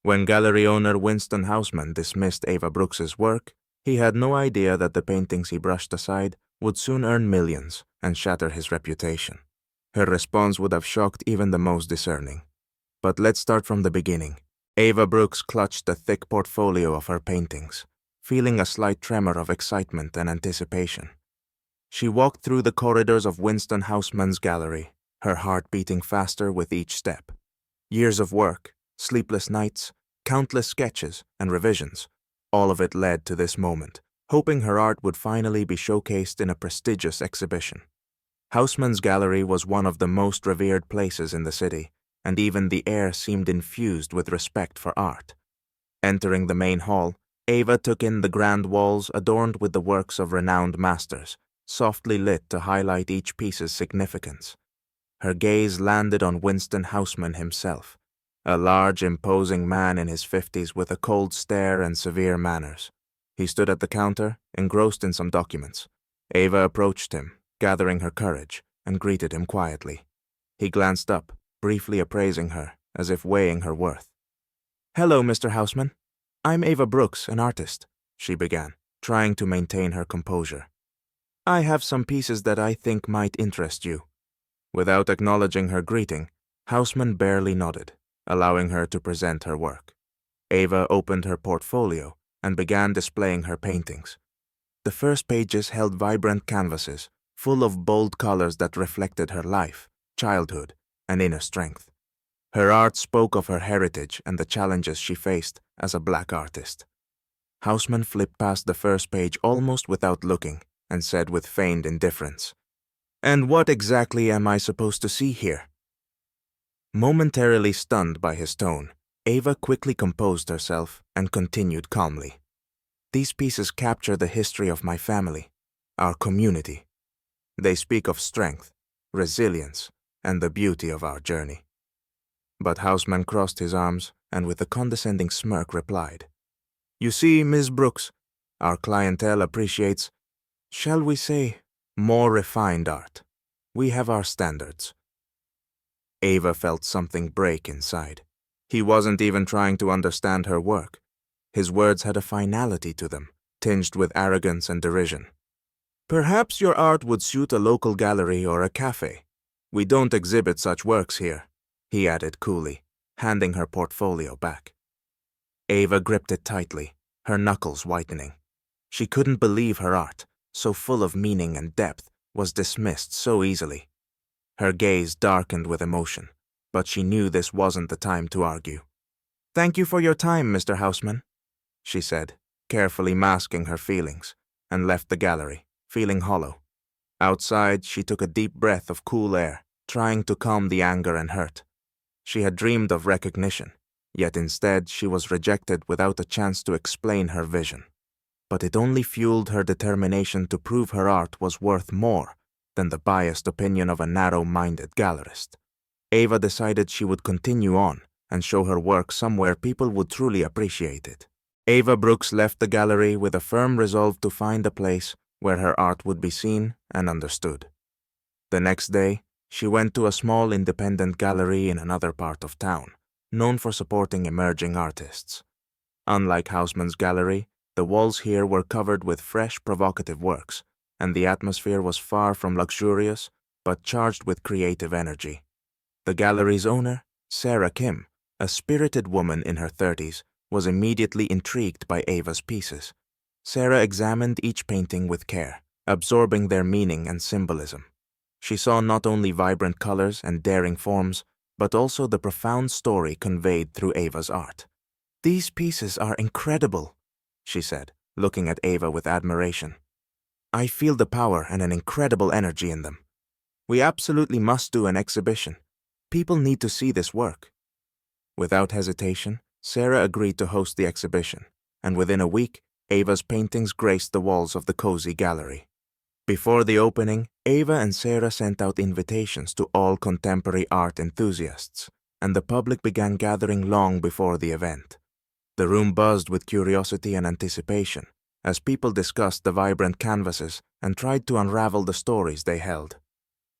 When gallery owner Winston Houseman dismissed Ava Brooks's work, he had no idea that the paintings he brushed aside would soon earn millions and shatter his reputation. Her response would have shocked even the most discerning. But let's start from the beginning. Ava Brooks clutched the thick portfolio of her paintings, feeling a slight tremor of excitement and anticipation. She walked through the corridors of Winston Houseman's gallery, her heart beating faster with each step. Years of work, sleepless nights, countless sketches and revisions, all of it led to this moment, hoping her art would finally be showcased in a prestigious exhibition. Houseman's gallery was one of the most revered places in the city, and even the air seemed infused with respect for art. Entering the main hall, Ava took in the grand walls adorned with the works of renowned masters, softly lit to highlight each piece's significance. Her gaze landed on Winston Houseman himself, a large, imposing man in his 50s with a cold stare and severe manners. He stood at the counter, engrossed in some documents. Ava approached him, gathering her courage, and greeted him quietly. He glanced up, briefly appraising her, as if weighing her worth. "Hello, Mr. Houseman. I'm Ava Brooks, an artist," she began, trying to maintain her composure. "I have some pieces that I think might interest you." Without acknowledging her greeting, Houseman barely nodded, allowing her to present her work. Ava opened her portfolio and began displaying her paintings. The first pages held vibrant canvases, full of bold colors that reflected her life, childhood, and inner strength. Her art spoke of her heritage and the challenges she faced as a black artist. Houseman flipped past the first page almost without looking and said with feigned indifference, "And what exactly am I supposed to see here?" Momentarily stunned by his tone, Ava quickly composed herself and continued calmly. "These pieces capture the history of my family, our community. They speak of strength, resilience, and the beauty of our journey." But Houseman crossed his arms and with a condescending smirk replied, "You see, Miss Brooks, our clientele appreciates, shall we say, more refined art. We have our standards." Ava felt something break inside. He wasn't even trying to understand her work. His words had a finality to them, tinged with arrogance and derision. "Perhaps your art would suit a local gallery or a cafe. We don't exhibit such works here," he added coolly, handing her portfolio back. Ava gripped it tightly, her knuckles whitening. She couldn't believe her art, so full of meaning and depth, was dismissed so easily. Her gaze darkened with emotion, but she knew this wasn't the time to argue. "Thank you for your time, Mr. Houseman," she said, carefully masking her feelings, and left the gallery, feeling hollow. Outside, she took a deep breath of cool air, trying to calm the anger and hurt. She had dreamed of recognition, yet instead she was rejected without a chance to explain her vision. But it only fueled her determination to prove her art was worth more than the biased opinion of a narrow-minded gallerist. Ava decided she would continue on and show her work somewhere people would truly appreciate it. Ava Brooks left the gallery with a firm resolve to find a place where her art would be seen and understood. The next day, she went to a small independent gallery in another part of town, known for supporting emerging artists. Unlike Houseman's gallery, the walls here were covered with fresh, provocative works, and the atmosphere was far from luxurious, but charged with creative energy. The gallery's owner, Sarah Kim, a spirited woman in her 30s, was immediately intrigued by Ava's pieces. Sarah examined each painting with care, absorbing their meaning and symbolism. She saw not only vibrant colors and daring forms, but also the profound story conveyed through Ava's art. "These pieces are incredible," she said, looking at Ava with admiration. "I feel the power and an incredible energy in them. We absolutely must do an exhibition. People need to see this work." Without hesitation, Sarah agreed to host the exhibition, and within a week, Ava's paintings graced the walls of the cozy gallery. Before the opening, Ava and Sarah sent out invitations to all contemporary art enthusiasts, and the public began gathering long before the event. The room buzzed with curiosity and anticipation as people discussed the vibrant canvases and tried to unravel the stories they held.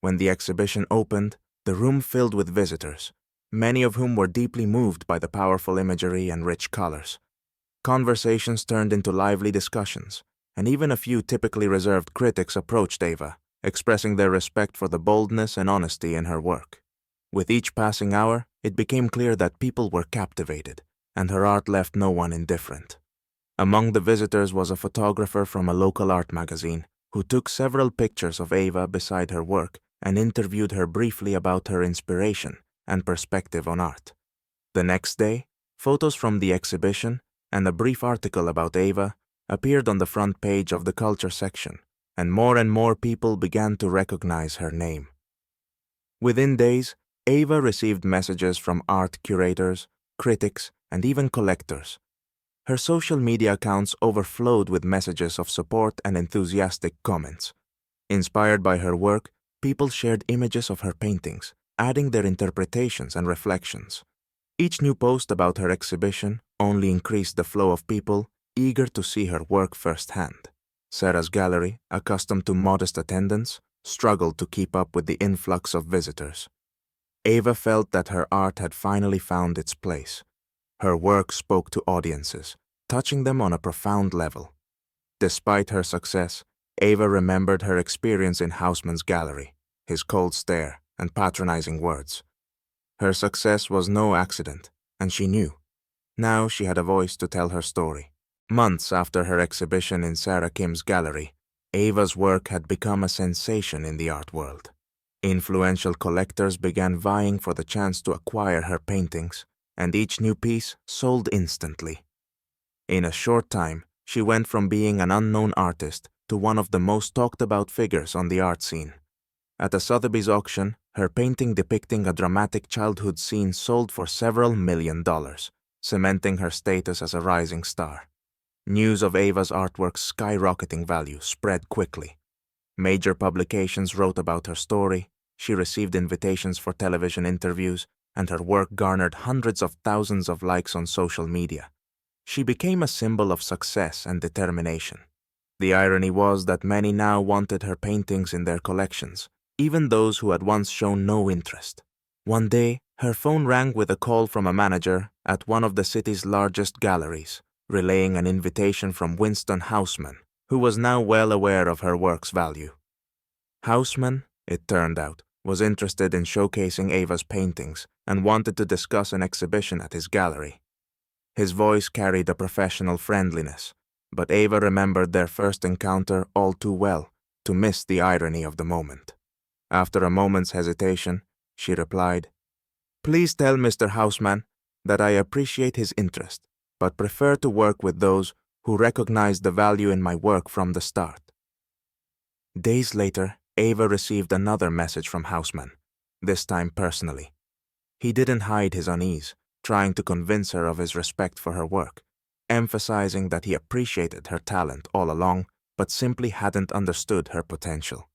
When the exhibition opened, the room filled with visitors, many of whom were deeply moved by the powerful imagery and rich colors. Conversations turned into lively discussions, and even a few typically reserved critics approached Ava, expressing their respect for the boldness and honesty in her work. With each passing hour, it became clear that people were captivated, and her art left no one indifferent. Among the visitors was a photographer from a local art magazine who took several pictures of Ava beside her work and interviewed her briefly about her inspiration and perspective on art. The next day, photos from the exhibition and a brief article about Ava appeared on the front page of the culture section, and more people began to recognize her name. Within days, Ava received messages from art curators, critics, and even collectors. Her social media accounts overflowed with messages of support and enthusiastic comments. Inspired by her work, people shared images of her paintings, adding their interpretations and reflections. Each new post about her exhibition only increased the flow of people eager to see her work firsthand. Sarah's gallery, accustomed to modest attendance, struggled to keep up with the influx of visitors. Ava felt that her art had finally found its place. Her work spoke to audiences, touching them on a profound level. Despite her success, Ava remembered her experience in Haussmann's gallery, his cold stare and patronizing words. Her success was no accident, and she knew. Now she had a voice to tell her story. Months after her exhibition in Sarah Kim's gallery, Ava's work had become a sensation in the art world. Influential collectors began vying for the chance to acquire her paintings, and each new piece sold instantly. In a short time, she went from being an unknown artist to one of the most talked about figures on the art scene. At a Sotheby's auction, her painting depicting a dramatic childhood scene sold for several $1 million, cementing her status as a rising star. News of Ava's artwork's skyrocketing value spread quickly. Major publications wrote about her story, she received invitations for television interviews, and her work garnered hundreds of thousands of likes on social media. She became a symbol of success and determination. The irony was that many now wanted her paintings in their collections, even those who had once shown no interest. One day, her phone rang with a call from a manager at one of the city's largest galleries, relaying an invitation from Winston Haussmann, who was now well aware of her work's value. Haussmann, it turned out, was interested in showcasing Ava's paintings and wanted to discuss an exhibition at his gallery. His voice carried a professional friendliness, but Ava remembered their first encounter all too well to miss the irony of the moment. After a moment's hesitation, she replied, "Please tell Mr. Haussmann that I appreciate his interest, but prefer to work with those who recognize the value in my work from the start." Days later, Ava received another message from Haussmann, this time personally. He didn't hide his unease, trying to convince her of his respect for her work, emphasizing that he appreciated her talent all along, but simply hadn't understood her potential.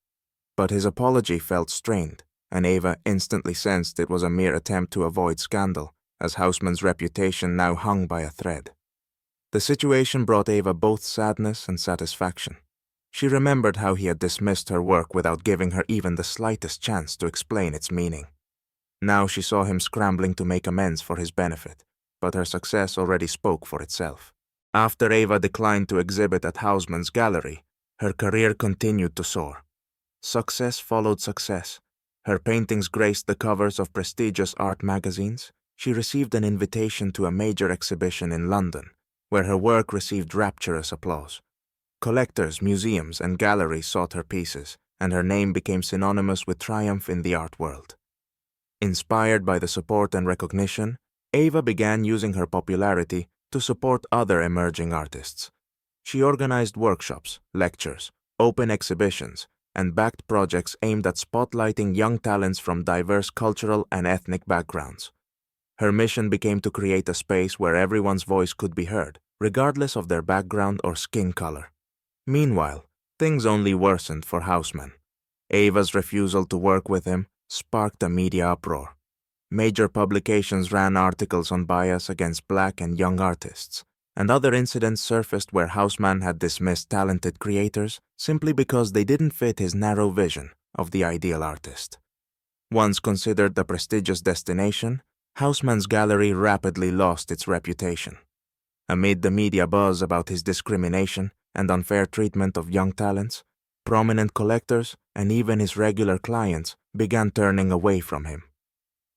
But his apology felt strained, and Ava instantly sensed it was a mere attempt to avoid scandal, as Haussmann's reputation now hung by a thread. The situation brought Ava both sadness and satisfaction. She remembered how he had dismissed her work without giving her even the slightest chance to explain its meaning. Now she saw him scrambling to make amends for his benefit, but her success already spoke for itself. After Ava declined to exhibit at Haussmann's gallery, her career continued to soar. Success followed success. Her paintings graced the covers of prestigious art magazines. She received an invitation to a major exhibition in London, where her work received rapturous applause. Collectors, museums, and galleries sought her pieces, and her name became synonymous with triumph in the art world. Inspired by the support and recognition, Ava began using her popularity to support other emerging artists. She organized workshops, lectures, open exhibitions, and backed projects aimed at spotlighting young talents from diverse cultural and ethnic backgrounds. Her mission became to create a space where everyone's voice could be heard, regardless of their background or skin color. Meanwhile, things only worsened for Haussmann. Ava's refusal to work with him sparked a media uproar. Major publications ran articles on bias against black and young artists, and other incidents surfaced where Haussmann had dismissed talented creators simply because they didn't fit his narrow vision of the ideal artist. Once considered a prestigious destination, Hausmann's gallery rapidly lost its reputation. Amid the media buzz about his discrimination and unfair treatment of young talents, prominent collectors and even his regular clients began turning away from him.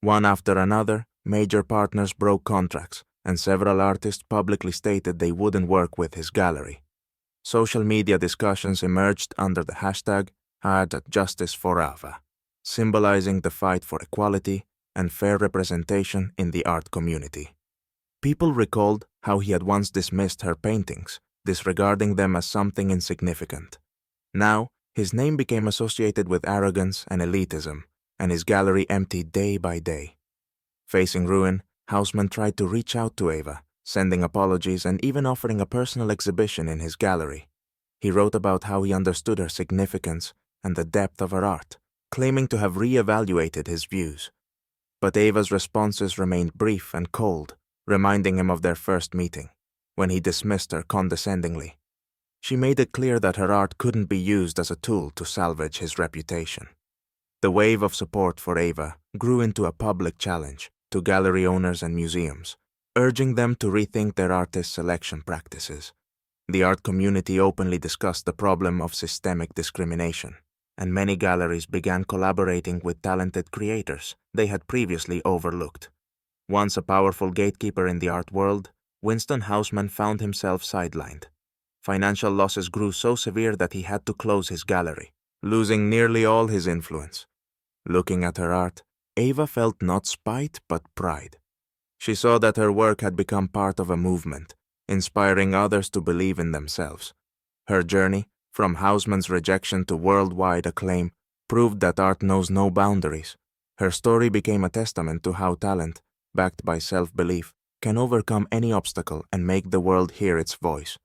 One after another, major partners broke contracts, and several artists publicly stated they wouldn't work with his gallery. Social media discussions emerged under the hashtag #JusticeForAva, symbolizing the fight for equality and fair representation in the art community. People recalled how he had once dismissed her paintings, disregarding them as something insignificant. Now, his name became associated with arrogance and elitism, and his gallery emptied day by day. Facing ruin, Hausmann tried to reach out to Eva, sending apologies and even offering a personal exhibition in his gallery. He wrote about how he understood her significance and the depth of her art, claiming to have re-evaluated his views. But Eva's responses remained brief and cold, reminding him of their first meeting, when he dismissed her condescendingly. She made it clear that her art couldn't be used as a tool to salvage his reputation. The wave of support for Eva grew into a public challenge to gallery owners and museums, urging them to rethink their artist selection practices. The art community openly discussed the problem of systemic discrimination, and many galleries began collaborating with talented creators they had previously overlooked. Once a powerful gatekeeper in the art world, Winston Hausmann found himself sidelined. Financial losses grew so severe that he had to close his gallery, losing nearly all his influence. Looking at her art, Eva felt not spite but pride. She saw that her work had become part of a movement, inspiring others to believe in themselves. Her journey, from Hausmann's rejection to worldwide acclaim, proved that art knows no boundaries. Her story became a testament to how talent, backed by self-belief, can overcome any obstacle and make the world hear its voice.